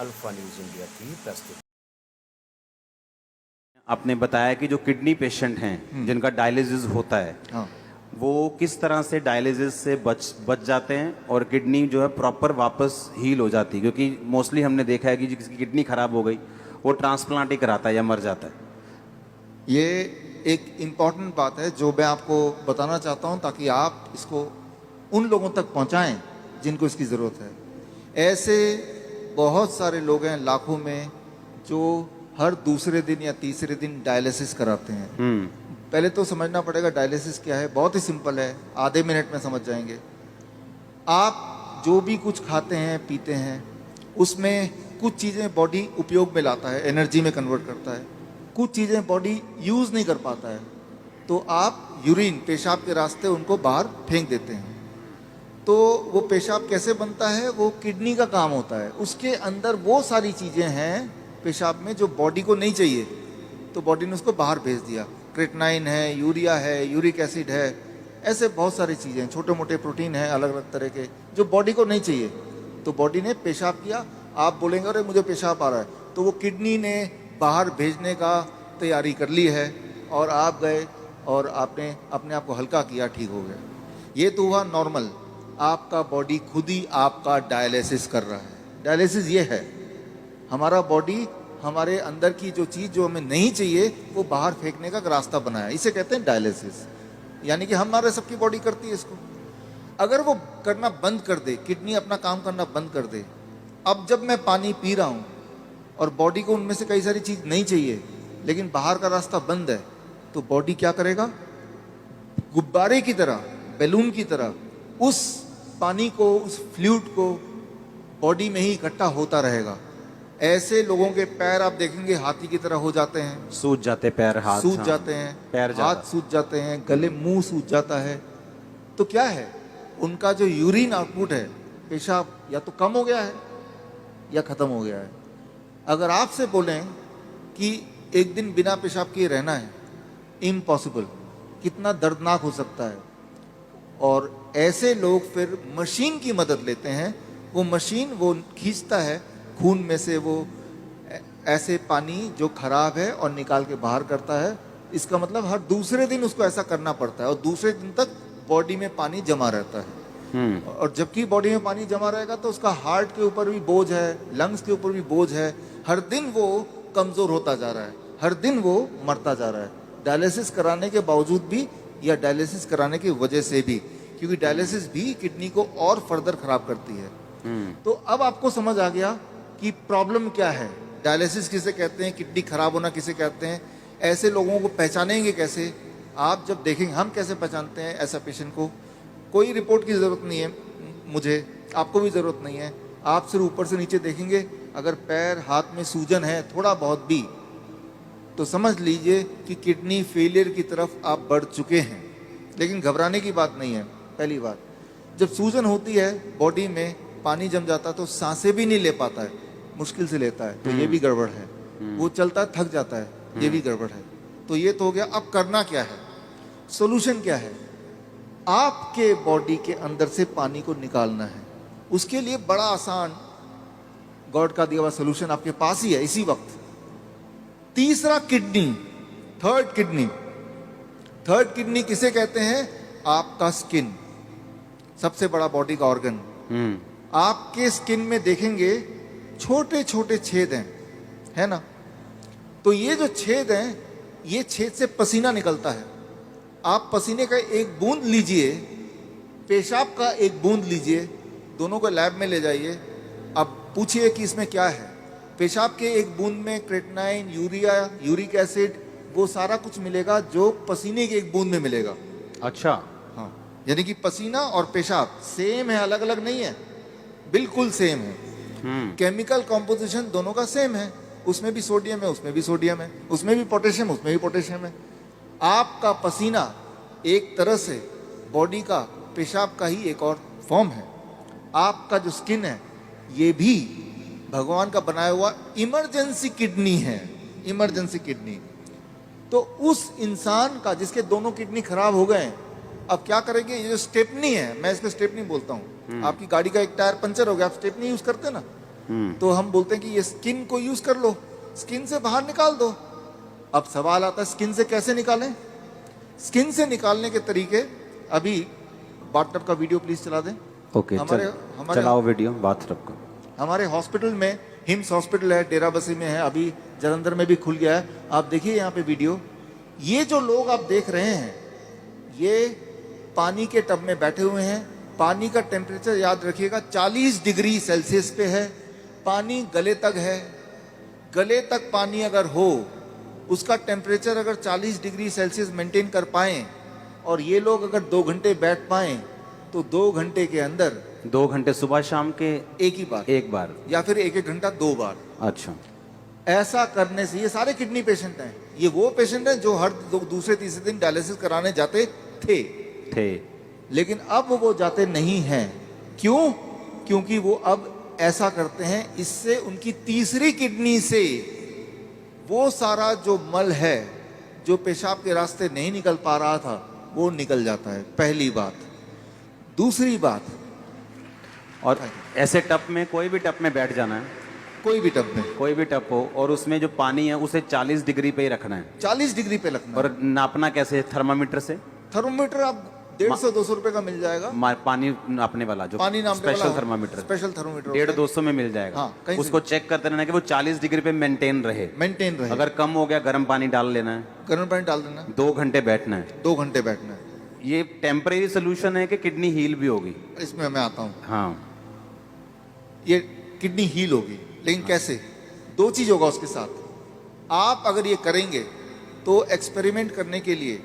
Alpha news India की प्रस्तुति। आपने बताया कि जो किडनी पेशेंट हैं जिनका डायलिसिस होता है, हाँ, वो किस तरह से डायलिसिस से बच जाते हैं और किडनी जो है प्रॉपर वापस हील हो जाती है, क्योंकि मोस्टली हमने देखा है कि जिसकी किडनी खराब हो गई वो ट्रांसप्लांट ही कराता है या मर जाता है। ये एक इम्पॉर्टेंट बात है जो मैं आपको बताना चाहता हूँ ताकि आप इसको उन लोगों तक पहुँचाएं जिनको इसकी ज़रूरत है। ऐसे बहुत सारे लोग हैं लाखों में जो हर दूसरे दिन या तीसरे दिन डायलिसिस कराते हैं। पहले तो समझना पड़ेगा डायलिसिस क्या है। बहुत ही सिंपल है, आधे मिनट में समझ जाएंगे। आप जो भी कुछ खाते हैं पीते हैं उसमें कुछ चीज़ें बॉडी उपयोग में लाता है, एनर्जी में कन्वर्ट करता है, कुछ चीज़ें बॉडी यूज़ नहीं कर पाता है, तो आप यूरिन पेशाब के रास्ते उनको बाहर फेंक देते हैं। तो वो पेशाब कैसे बनता है, वो किडनी का काम होता है। उसके अंदर वो सारी चीज़ें हैं पेशाब में जो बॉडी को नहीं चाहिए, तो बॉडी ने उसको बाहर भेज दिया। क्रेटनाइन है, यूरिया है, यूरिक एसिड है, ऐसे बहुत सारी चीज़ें हैं, छोटे मोटे प्रोटीन हैं अलग अलग तरह के जो बॉडी को नहीं चाहिए। तो बॉडी ने पेशाब किया, आप बोलेंगे अरे मुझे पेशाब आ रहा है, तो वो किडनी ने बाहर भेजने का तैयारी कर ली है और आप गए और आपने अपने आप को हल्का किया, ठीक हो गया। ये तो हुआ नॉर्मल। आपका बॉडी खुद ही आपका डायलिसिस कर रहा है। डायलिसिस ये है, हमारा बॉडी हमारे अंदर की जो चीज़ जो हमें नहीं चाहिए वो बाहर फेंकने का रास्ता बनाया, इसे कहते हैं डायलिसिस। यानी कि हमारे सबकी बॉडी करती है इसको। अगर वो करना बंद कर दे, किडनी अपना काम करना बंद कर दे, अब जब मैं पानी पी रहा हूँ और बॉडी को उनमें से कई सारी चीज़ नहीं चाहिए लेकिन बाहर का रास्ता बंद है, तो बॉडी क्या करेगा, गुब्बारे की तरह, बैलून की तरह उस पानी को, उस फ्लूइड को बॉडी में ही इकट्ठा होता रहेगा। ऐसे लोगों के पैर आप देखेंगे हाथी की तरह हो जाते हैं, सूज जाते पैर, हाथ सूज हाँ, जाते हैं, पैर हाथ सूज जाते हैं, गले मुंह सूज जाता है। तो क्या है, उनका जो यूरिन आउटपुट है, पेशाब या तो कम हो गया है या खत्म हो गया है। अगर आपसे बोलें कि एक दिन बिना पेशाब किए रहना है, इम्पॉसिबल। कितना दर्दनाक हो सकता है। और ऐसे लोग फिर मशीन की मदद लेते हैं। वो मशीन वो खींचता है खून में से वो ऐसे पानी जो खराब है और निकाल के बाहर करता है। इसका मतलब हर दूसरे दिन उसको ऐसा करना पड़ता है और दूसरे दिन तक बॉडी में पानी जमा रहता है। और जबकि बॉडी में पानी जमा रहेगा तो उसका हार्ट के ऊपर भी बोझ है, लंग्स के ऊपर भी बोझ है। हर दिन वो कमज़ोर होता जा रहा है, हर दिन वो मरता जा रहा है, डायलिसिस कराने के बावजूद भी या डायलिसिस कराने की वजह से भी, क्योंकि डायलिसिस भी किडनी को और फर्दर खराब करती है। तो अब आपको समझ आ गया कि प्रॉब्लम क्या है, डायलिसिस किसे कहते हैं, किडनी खराब होना किसे कहते हैं। ऐसे लोगों को पहचानेंगे कैसे, आप जब देखेंगे। हम कैसे पहचानते हैं ऐसा पेशेंट को, कोई रिपोर्ट की ज़रूरत नहीं है, मुझे, आपको भी ज़रूरत नहीं है। आप सिर्फ ऊपर से नीचे देखेंगे, अगर पैर हाथ में सूजन है थोड़ा बहुत भी, तो समझ लीजिए कि किडनी फेलियर की तरफ आप बढ़ चुके हैं। लेकिन घबराने की बात नहीं है। पहली बात, जब सूजन होती है बॉडी में, पानी जम जाता है तो सांसें भी नहीं ले पाता है, मुश्किल से लेता है, तो ये भी गड़बड़ है। वो चलता है थक जाता है, ये भी गड़बड़ है। तो ये तो हो गया। अब करना क्या है, सोल्यूशन क्या है, आपके बॉडी के अंदर से पानी को निकालना है। उसके लिए बड़ा आसान गॉड का दिया हुआ सोल्यूशन आपके पास ही है इसी वक्त। तीसरा kidney, third kidney. Third kidney किसे कहते हैं, आपका स्किन, सबसे बड़ा बॉडी का ऑर्गन। आपके स्किन में देखेंगे छोटे छोटे छेद हैं, है ना। तो ये जो छेद हैं, ये छेद से पसीना निकलता है। आप पसीने का एक बूंद लीजिए, पेशाब का एक बूंद लीजिए, दोनों को लैब में ले जाइए। अब पूछिए कि इसमें क्या है। पेशाब के एक बूंद में क्रेटनाइन, यूरिया, यूरिक एसिड, वो सारा कुछ मिलेगा जो पसीने के एक बूंद में मिलेगा। अच्छा, हाँ, यानी कि पसीना और पेशाब सेम है, अलग अलग नहीं है, बिल्कुल सेम है। केमिकल कॉम्पोजिशन दोनों का सेम है। उसमें भी सोडियम है, उसमें भी सोडियम है, उसमें भी पोटेशियम, उसमें भी पोटेशियम है। आपका पसीना एक तरह से बॉडी का पेशाब का ही एक और फॉर्म है। आपका जो स्किन है, ये भी भगवान का बनाया हुआ इमरजेंसी किडनी है, इमरजेंसी किडनी। तो उस इंसान का जिसके दोनों किडनी खराब हो गए, अब क्या करेंगे, ये जो स्टेपनी है, मैं इसको स्टेपनी बोलता हूँ। आपकी गाड़ी का एक टायर पंचर हो गया, आप स्टेपनी यूज करते ना, तो हम बोलते हैं कि ये स्किन को यूज कर लो, स्किन से बाहर निकाल दो। अब सवाल आता है स्किन से कैसे निकालें? स्किन से निकालने के तरीके, अभी बाथटब का वीडियो प्लीज चला दें। ओके, चलाओ वीडियो बाथटब का। हमारे हॉस्पिटल में, हिम्स हॉस्पिटल है, डेराबस्सी में है, अभी जलंधर में भी खुल गया है। आप देखिए यहाँ पे वीडियो, ये जो लोग आप देख रहे हैं ये पानी के टब में बैठे हुए हैं। पानी का टेम्परेचर याद रखिएगा 40 डिग्री सेल्सियस पे है, पानी गले तक है। गले तक पानी अगर हो, उसका टेम्परेचर अगर 40 डिग्री सेल्सियस मेंटेन कर पाएं और ये लोग अगर 2 घंटे बैठ पाएं तो 2 घंटे के अंदर 2 घंटे सुबह शाम के एक बार या फिर 1-1 घंटा 2 बार। अच्छा, ऐसा करने से, ये सारे किडनी पेशेंट हैं, ये वो पेशेंट हैं जो हर दूसरे तीसरे दिन डायलिसिस कराने जाते थे, लेकिन अब वो जाते नहीं हैं। क्यों? क्योंकि वो अब ऐसा करते हैं, इससे उनकी तीसरी किडनी से वो सारा जो मल है जो पेशाब के रास्ते नहीं निकल पा रहा था वो निकल जाता है। पहली बात। दूसरी बात, और ऐसे टब में, कोई भी टब में बैठ जाना है, कोई भी टब में, कोई भी टब हो, और उसमें जो पानी है उसे 40 डिग्री पे ही रखना है। 40 डिग्री पे रखना है। और नापना कैसे? थर्मामीटर से। थर्मोमीटर आप 150-200 रुपए का मिल जाएगा। पानी नापने वाला, जो पानी नापने वाला स्पेशल थर्मामीटर, स्पेशल थर्मोमीटर 150-200 में मिल जाएगा। हाँ, कहीं उसको चेक करते रहना कि वो 40 डिग्री पे मेंटेन रहे। अगर कम हो गया, गर्म पानी डाल लेना है, गर्म पानी डाल देना है, 2 घंटे बैठना है। 2 घंटे बैठना है। ये टेम्परेरी सोल्यूशन है कि किडनी हील भी होगी? इसमें मैं आता हूँ। हाँ, ये किडनी हील होगी, लेकिन कैसे? 2 चीज होगा उसके साथ। आप अगर ये करेंगे तो एक्सपेरिमेंट करने के लिए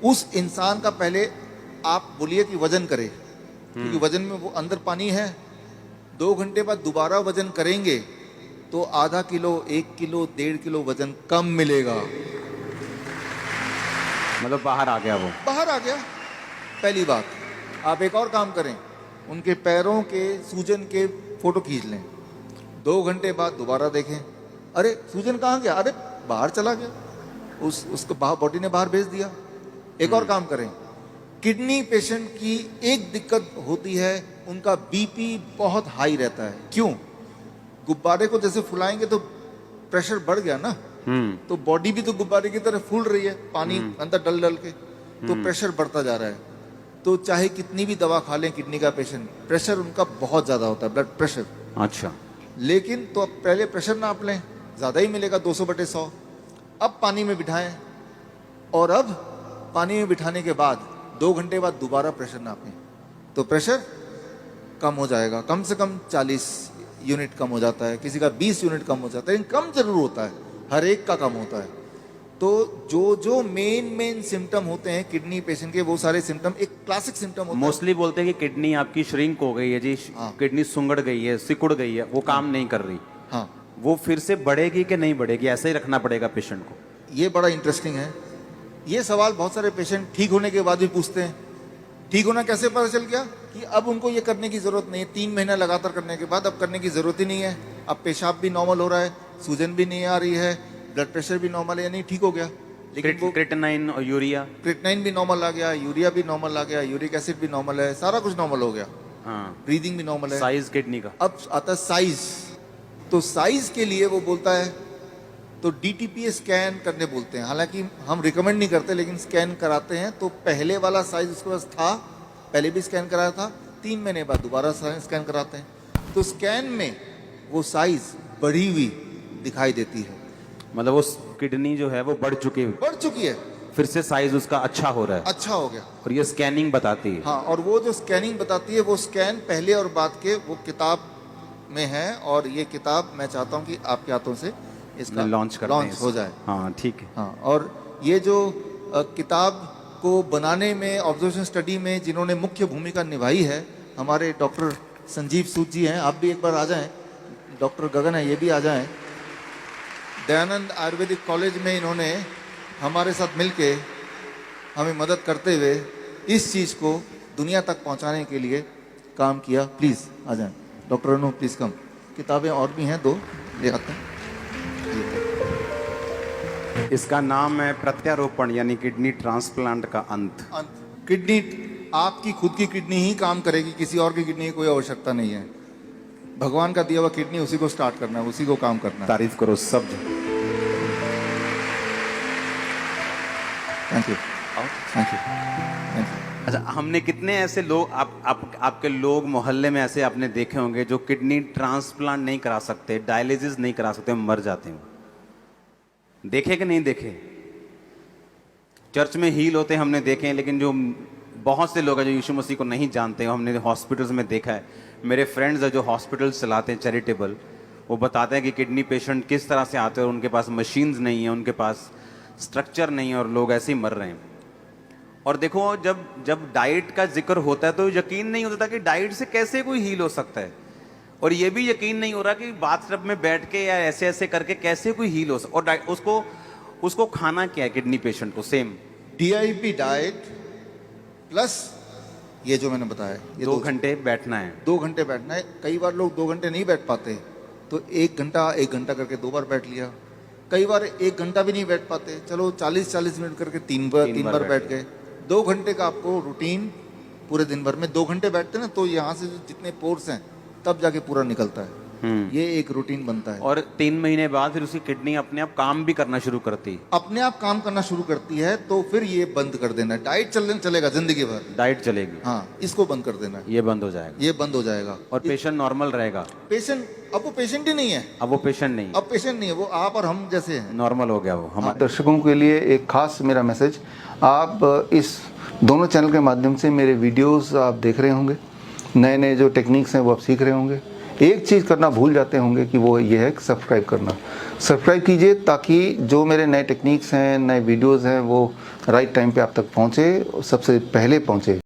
उस इंसान का पहले आप बोलिए कि वजन करे, क्योंकि वजन में वो अंदर पानी है। 2 घंटे बाद दोबारा वजन करेंगे तो आधा किलो, 1 किलो, 1.5 किलो वजन कम मिलेगा। मतलब बाहर आ गया, वो बाहर आ गया। पहली बात। आप एक और काम करें, उनके पैरों के सूजन के फोटो खींच लें, 2 घंटे बाद दोबारा देखें, अरे सूजन कहाँ गया? अरे बाहर चला गया, उसको बॉडी ने बाहर भेज दिया। एक और काम करें, किडनी पेशेंट की एक दिक्कत होती है, उनका बीपी बहुत हाई रहता है। क्यों? गुब्बारे को जैसे फुलाएंगे तो प्रेशर बढ़ गया ना, तो बॉडी भी तो गुब्बारे की तरह फूल रही है, पानी अंदर डल डल के, तो प्रेशर बढ़ता जा रहा है। तो चाहे कितनी भी दवा खा लें किडनी का पेशेंट, प्रेशर उनका बहुत ज्यादा होता है, ब्लड प्रेशर। अच्छा, लेकिन तो अब पहले प्रेशर नाप लें, ज्यादा ही मिलेगा 200/100। अब पानी में बिठाएं, और अब पानी में बिठाने के बाद 2 घंटे बाद दोबारा प्रेशर नापें, तो प्रेशर कम हो जाएगा। कम से कम 40 यूनिट कम हो जाता है, किसी का 20 यूनिट कम हो जाता है, लेकिन कम जरूर होता है, हर एक का कम होता है। तो जो मेन सिम्टम होते हैं किडनी पेशेंट के, वो सारे सिम्टम एक क्लासिक सिम्टम होता है। मोस्टली बोलते हैं कि किडनी आपकी श्रिंक हो गई है जी, किडनी सुंगड़ गई है, सिकुड़ गई है, वो काम नहीं कर रही। हाँ, वो फिर से बढ़ेगी कि नहीं बढ़ेगी? ऐसे ही रखना पड़ेगा पेशेंट को? ये बड़ा इंटरेस्टिंग है। ये सवाल बहुत सारे पेशेंट ठीक होने के बाद भी पूछते हैं। ठीक होना कैसे पता चल गया? कि अब उनको ये करने की जरूरत नहीं है। 3 महीना लगातार करने के बाद अब करने की जरूरत ही नहीं है। अब पेशाब भी नॉर्मल हो रहा है, सूजन भी नहीं आ रही है, ब्लड प्रेशर भी नॉर्मल है, यानी ठीक हो गया। लेकिन वो क्रिएटिनाइन और यूरिया, क्रिएटिनाइन भी नॉर्मल आ गया, यूरिया भी नॉर्मल आ गया, यूरिक एसिड भी नॉर्मल है, सारा कुछ नॉर्मल हो गया। हाँ, ब्रीदिंग भी नॉर्मल है। साइज किडनी का। अब आता है साइज। तो साइज के लिए वो बोलता है तो DTPA स्कैन करने बोलते हैं। हालांकि हम रिकमेंड नहीं करते, लेकिन स्कैन कराते हैं। तो पहले वाला साइज उसके पास था, पहले भी स्कैन कराया था, 3 महीने बाद दोबारा स्कैन कराते हैं। तो स्कैन में वो साइज बढ़ी हुई दिखाई देती है, मतलब वो किडनी जो है वो बढ़ चुकी है, फिर से साइज उसका अच्छा हो रहा है, अच्छा हो गया। और ये स्कैनिंग बताती है। हाँ, और वो जो स्कैनिंग बताती है, वो स्कैन पहले और बाद के वो किताब में है। और ये किताब मैं चाहता हूँ कि आपके हाथों से इसका लॉन्च हो जाए। हाँ, ठीक है। हाँ, और ये जो किताब को बनाने में, ऑब्जर्वेशन स्टडी में जिन्होंने मुख्य भूमिका निभाई है, हमारे डॉक्टर संजीव सूद जी हैं। आप भी एक बार आ जाएं। डॉक्टर गगन है, ये भी आ जाएं। दयानंद आयुर्वेदिक कॉलेज में इन्होंने हमारे साथ मिलके हमें मदद करते हुए इस चीज़ को दुनिया तक पहुंचाने के लिए काम किया। प्लीज़ आ जाएं। डॉक्टर अनु, प्लीज़ कम। किताबें और भी हैं, 2 ले आते हैं। इसका नाम है प्रत्यारोपण, यानी किडनी ट्रांसप्लांट का अंत। किडनी, आपकी खुद की किडनी ही काम करेगी, किसी और की किडनी की कोई आवश्यकता नहीं है। भगवान का दिया हुआ किडनी उसी को स्टार्ट करना है, उसी को काम करना है। तारीफ करो सब। Thank you, thank you, thank you. अच्छा, हमने कितने ऐसे लोग आपके लोग मोहल्ले में ऐसे आपने देखे होंगे जो किडनी ट्रांसप्लांट नहीं करा सकते, डायलिसिस नहीं करा सकते, मर जाते हैं। देखे कि नहीं देखे? चर्च में हील होते हमने देखे हैं, लेकिन जो बहुत से लोग हैं जो यीशु मसीह को नहीं जानते, हमने हॉस्पिटल्स में देखा है। मेरे फ्रेंड्स हैं जो हॉस्पिटल चलाते हैं चैरिटेबल, वो बताते हैं कि किडनी पेशेंट किस तरह से आते हैं और उनके पास मशीन्स नहीं है, उनके पास स्ट्रक्चर नहीं है और लोग ऐसे ही मर रहे हैं। और देखो, जब डाइट का जिक्र होता है तो यकीन नहीं होता कि डाइट से कैसे कोई हील हो सकता है, और ये भी यकीन नहीं हो रहा कि बाथटब में बैठ के या ऐसे ऐसे करके कैसे कोई हील हो सकता। और उसको खाना क्या है किडनी पेशेंट को? सेम DIP डाइट प्लस ये जो मैंने बताया, ये 2 घंटे बैठना है। 2 घंटे बैठना है। कई बार लोग 2 घंटे नहीं बैठ पाते, तो 1 घंटा करके 2 बार बैठ लिया। कई बार 1 घंटा भी नहीं बैठ पाते, चलो 40 मिनट करके 3 बार बैठ गए। 2 घंटे का आपको रूटीन पूरे दिन भर में 2 घंटे बैठते ना, तो यहाँ से जितने पोर्स हैं तब जाके पूरा निकलता है। ये एक रूटीन बनता है। और 3 महीने बाद फिर उसकी किडनी अपने आप काम भी करना शुरू करती है। अपने आप काम करना शुरू करती है, तो फिर ये बंद कर देना है। डाइट चलेगा जिंदगी भर, डाइट चलेगी। हाँ, इसको बंद कर देना है, ये बंद हो जाएगा। ये बंद हो जाएगा और पेशेंट नॉर्मल रहेगा। पेशेंट अब वो पेशेंट ही नहीं है, अब वो पेशेंट नहीं, अब पेशेंट नहीं है, वो आप और हम जैसे हैं, नॉर्मल हो गया वो। हमारे दर्शकों के लिए एक खास मेरा मैसेज, आप इस दोनों चैनल के माध्यम से मेरे वीडियोस आप देख रहे होंगे, नए नए जो टेक्निक्स हैं वो आप सीख रहे होंगे। एक चीज़ करना भूल जाते होंगे कि वो ये है सब्सक्राइब करना। सब्सक्राइब कीजिए ताकि जो मेरे नए टेक्निक्स हैं, नए वीडियोस हैं, वो राइट टाइम पे आप तक पहुँचे, सबसे पहले पहुँचे।